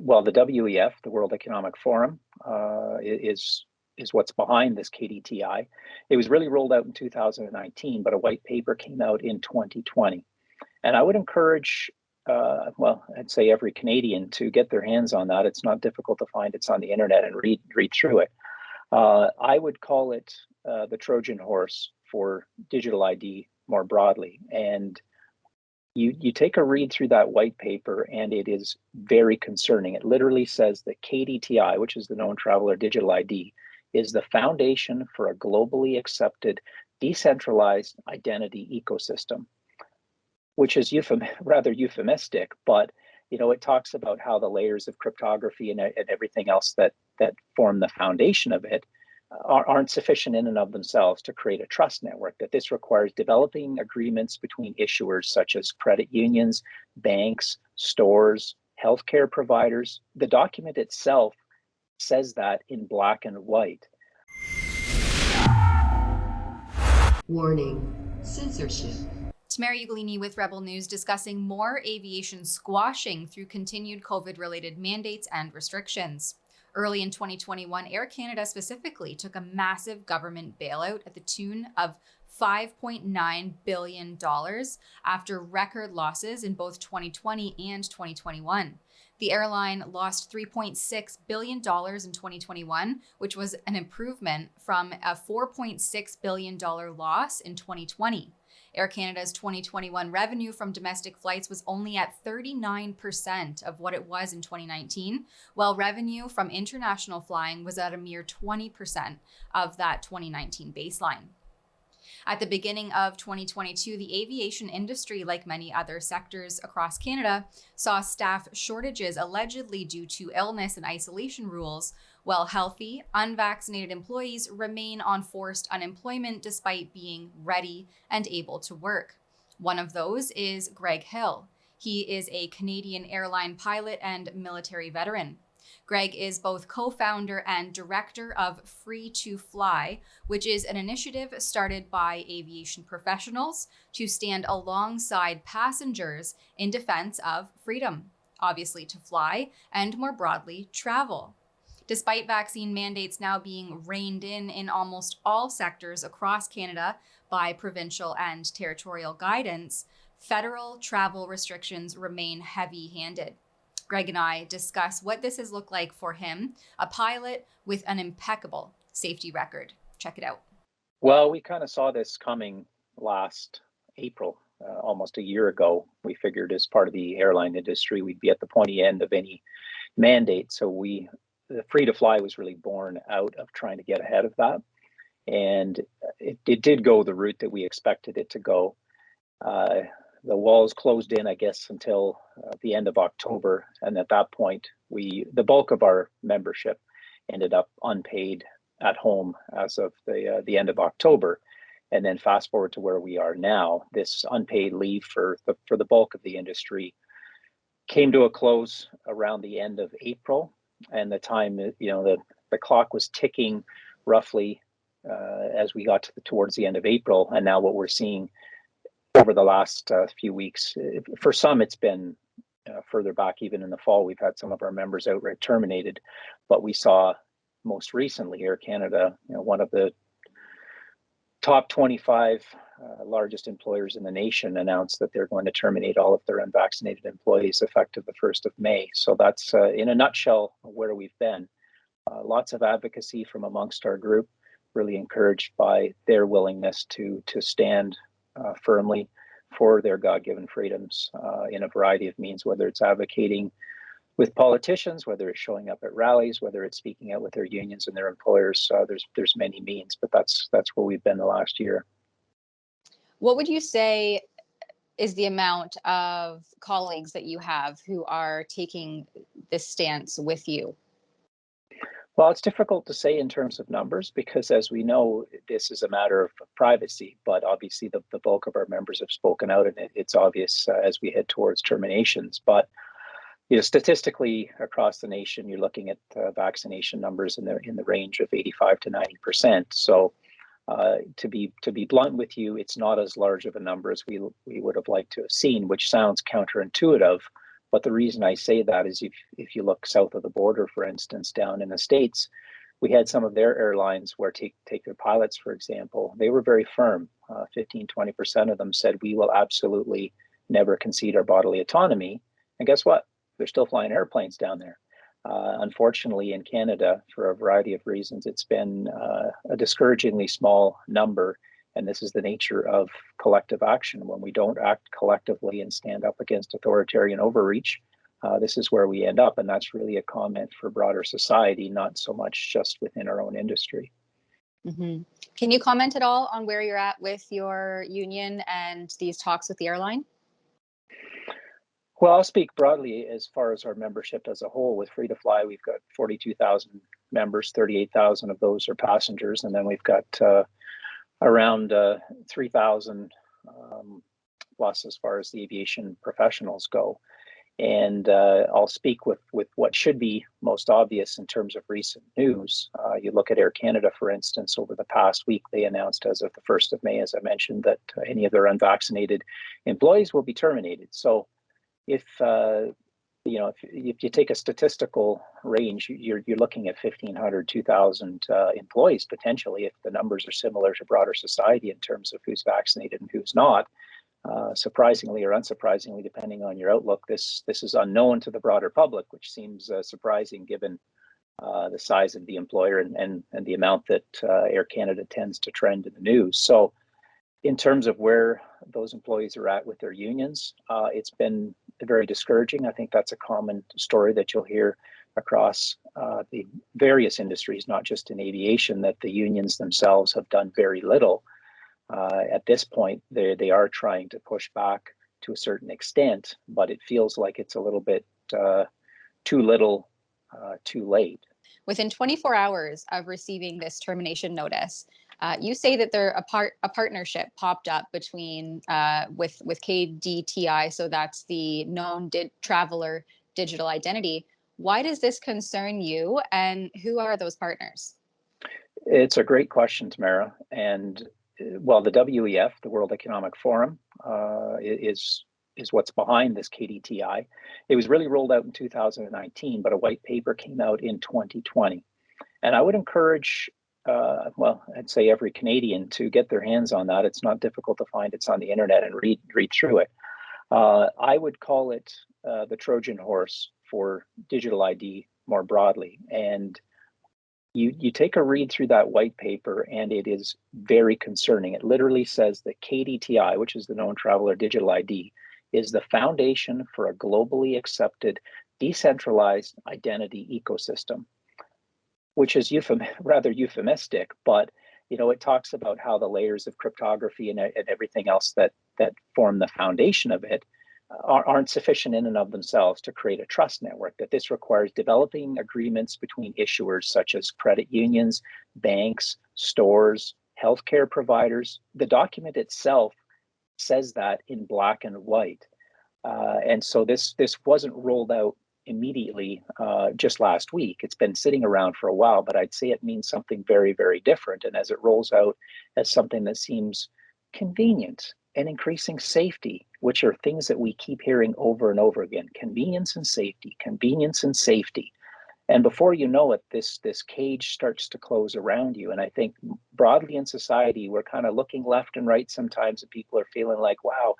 well, the WEF, the World Economic Forum, is what's behind this KDTI. It was really rolled out in 2019, but a white paper came out in 2020. And I would encourage, well, I'd say every Canadian to get their hands on that. It's not difficult to find. It's on the internet and read through it. I would call it the Trojan horse for digital ID more broadly. And you take a read through that white paper, and it is very concerning. It literally says that KDTI, which is the Known Traveler Digital ID, is the foundation for a globally accepted decentralized identity ecosystem, which is rather euphemistic, but it talks about how the layers of cryptography and everything else that form the foundation of it aren't sufficient in and of themselves to create a trust network, that this requires developing agreements between issuers such as credit unions, banks, stores, healthcare providers. The document itself says that in black and white. Warning, censorship. Tamara Ugolini with Rebel News discussing more aviation squashing through continued COVID-related mandates and restrictions. Early in 2021, Air Canada specifically took a massive government bailout at the tune of $5.9 billion after record losses in both 2020 and 2021. The airline lost $3.6 billion in 2021, which was an improvement from a $4.6 billion loss in 2020. Air Canada's 2021 revenue from domestic flights was only at 39% of what it was in 2019, while revenue from international flying was at a mere 20% of that 2019 baseline. At the beginning of 2022, the aviation industry, like many other sectors across Canada, saw staff shortages allegedly due to illness and isolation rules, while healthy, unvaccinated employees remain on forced unemployment despite being ready and able to work. One of those is Greg Hill. He is a Canadian airline pilot and military veteran. Greg is both co-founder and director of Free2Fly, which is an initiative started by aviation professionals to stand alongside passengers in defense of freedom, obviously to fly, and more broadly, travel. Despite vaccine mandates now being reined in almost all sectors across Canada by provincial and territorial guidance, federal travel restrictions remain heavy-handed. Greg and I discuss what this has looked like for him, a pilot with an impeccable safety record. Check it out. Well, we kind of saw this coming last April, almost a year ago. We figured as part of the airline industry, we'd be at the pointy end of any mandate. So the Free2Fly was really born out of trying to get ahead of that. And it did go the route that we expected it to go. The walls closed in, I guess, until the end of October. And at that point, the bulk of our membership ended up unpaid at home as of the end of October. And then fast forward to where we are now, this unpaid leave for the bulk of the industry came to a close around the end of April. And the time, the clock was ticking roughly as we got towards the end of April. And now what we're seeing over the last few weeks, for some, it's been further back, even in the fall, we've had some of our members outright terminated. But we saw most recently Air Canada, one of the top 25 largest employers in the nation, announced that they're going to terminate all of their unvaccinated employees effective the 1st of May. So that's, in a nutshell, where we've been. Lots of advocacy from amongst our group, really encouraged by their willingness to stand firmly for their God-given freedoms in a variety of means, whether it's advocating with politicians, whether it's showing up at rallies, whether it's speaking out with their unions and their employers. There's many means, but that's where we've been the last year. What would you say is the amount of colleagues that you have who are taking this stance with you? Well, it's difficult to say in terms of numbers because, as we know, this is a matter of privacy, but obviously the bulk of our members have spoken out, and it's obvious as we head towards terminations. But statistically across the nation, you're looking at vaccination numbers in the range of 85 to 90%. So to be blunt with you, it's not as large of a number as we would have liked to have seen, which sounds counterintuitive. But the reason I say that is if you look south of the border, for instance, down in the States, we had some of their airlines where take their pilots, for example, they were very firm. 15, 20% of them said, we will absolutely never concede our bodily autonomy. And guess what? They're still flying airplanes down there. Unfortunately, in Canada, for a variety of reasons, it's been a discouragingly small number. And this is the nature of collective action. When we don't act collectively and stand up against authoritarian overreach, this is where we end up. And that's really a comment for broader society, not so much just within our own industry. Mm-hmm. Can you comment at all on where you're at with your union and these talks with the airline? Well, I'll speak broadly as far as our membership as a whole. With Free2Fly, we've got 42,000 members, 38,000 of those are passengers, and then we've got around 3,000 plus as far as the aviation professionals go. And I'll speak with what should be most obvious in terms of recent news. You look at Air Canada, for instance, over the past week, they announced as of the 1st of May, as I mentioned, that any of their unvaccinated employees will be terminated. So if you take a statistical range, you're looking at 1,500, 2,000 employees potentially, if the numbers are similar to broader society in terms of who's vaccinated and who's not. Surprisingly or unsurprisingly, depending on your outlook, this is unknown to the broader public, which seems surprising given the size of the employer and the amount that Air Canada tends to trend in the news. So in terms of where those employees are at with their unions, it's been very discouraging. I think that's a common story that you'll hear across the various industries, not just in aviation, that the unions themselves have done very little. At this point, they are trying to push back to a certain extent, but it feels like it's a little bit too little, too late. Within 24 hours of receiving this termination notice, you say that a partnership popped up between with KDTI, so that's the known traveler digital identity. Why does this concern you, and who are those partners? It's a great question, Tamara. And well, the WEF, the World Economic Forum, is what's behind this KDTI. It was really rolled out in 2019, but a white paper came out in 2020. And I would encourage, I'd say every Canadian to get their hands on that. It's not difficult to find. It's on the internet and read through it. I would call it the Trojan horse for digital ID more broadly. And you take a read through that white paper, and it is very concerning. It literally says that KDTI, which is the known traveler digital ID, is the foundation for a globally accepted decentralized identity ecosystem, which is rather euphemistic, but it talks about how the layers of cryptography and everything else that form the foundation of it aren't sufficient in and of themselves to create a trust network, that this requires developing agreements between issuers such as credit unions, banks, stores, healthcare providers. The document itself says that in black and white. And so this wasn't rolled out immediately just last week. It's been sitting around for a while, but I'd say it means something very, very different. And as it rolls out as something that seems convenient and increasing safety, which are things that we keep hearing over and over again, convenience and safety, convenience and safety. And before you know it, this cage starts to close around you. And I think broadly in society, we're kind of looking left and right sometimes, and people are feeling like, wow,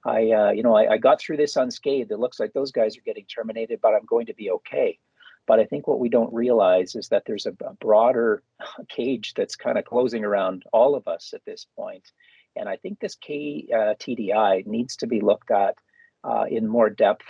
I got through this unscathed. It looks like those guys are getting terminated, but I'm going to be okay. But I think what we don't realize is that there's a broader cage that's kind of closing around all of us at this point. And I think this TDI needs to be looked at in more depth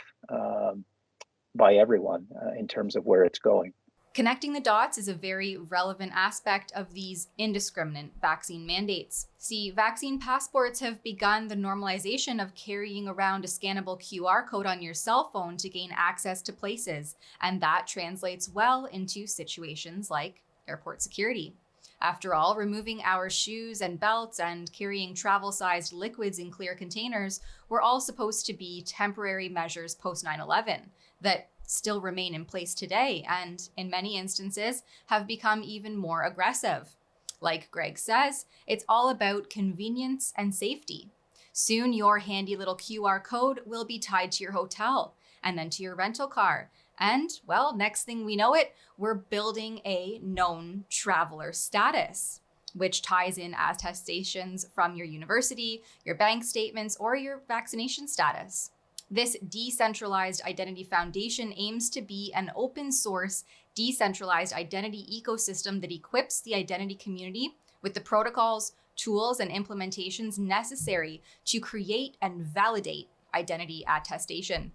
by everyone in terms of where it's going. Connecting the dots is a very relevant aspect of these indiscriminate vaccine mandates. See, vaccine passports have begun the normalization of carrying around a scannable QR code on your cell phone to gain access to places, and that translates well into situations like airport security. After all, removing our shoes and belts and carrying travel-sized liquids in clear containers were all supposed to be temporary measures post 9/11 that still remain in place today, and in many instances have become even more aggressive. Like Greg says, it's all about convenience and safety. Soon your handy little QR code will be tied to your hotel, and then to your rental car. And, well, next thing we know it, we're building a known traveler status, which ties in attestations from your university, your bank statements, or your vaccination status. This decentralized identity foundation aims to be an open source, decentralized identity ecosystem that equips the identity community with the protocols, tools, and implementations necessary to create and validate identity attestation.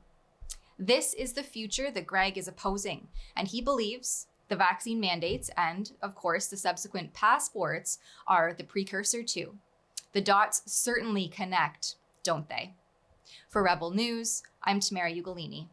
This is the future that Greg is opposing, and he believes the vaccine mandates and, of course, the subsequent passports are the precursor to. The dots certainly connect, don't they? For Rebel News, I'm Tamara Ugolini.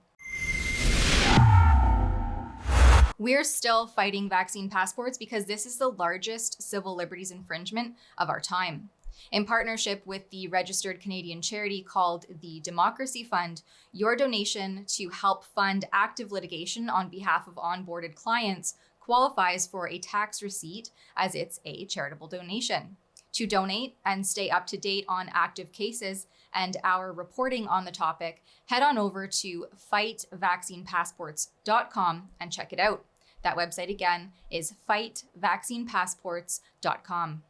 We're still fighting vaccine passports because this is the largest civil liberties infringement of our time. In partnership with the registered Canadian charity called the Democracy Fund, your donation to help fund active litigation on behalf of onboarded clients qualifies for a tax receipt as it's a charitable donation. To donate and stay up to date on active cases and our reporting on the topic, head on over to fightvaccinepassports.com and check it out. That website again is fightvaccinepassports.com.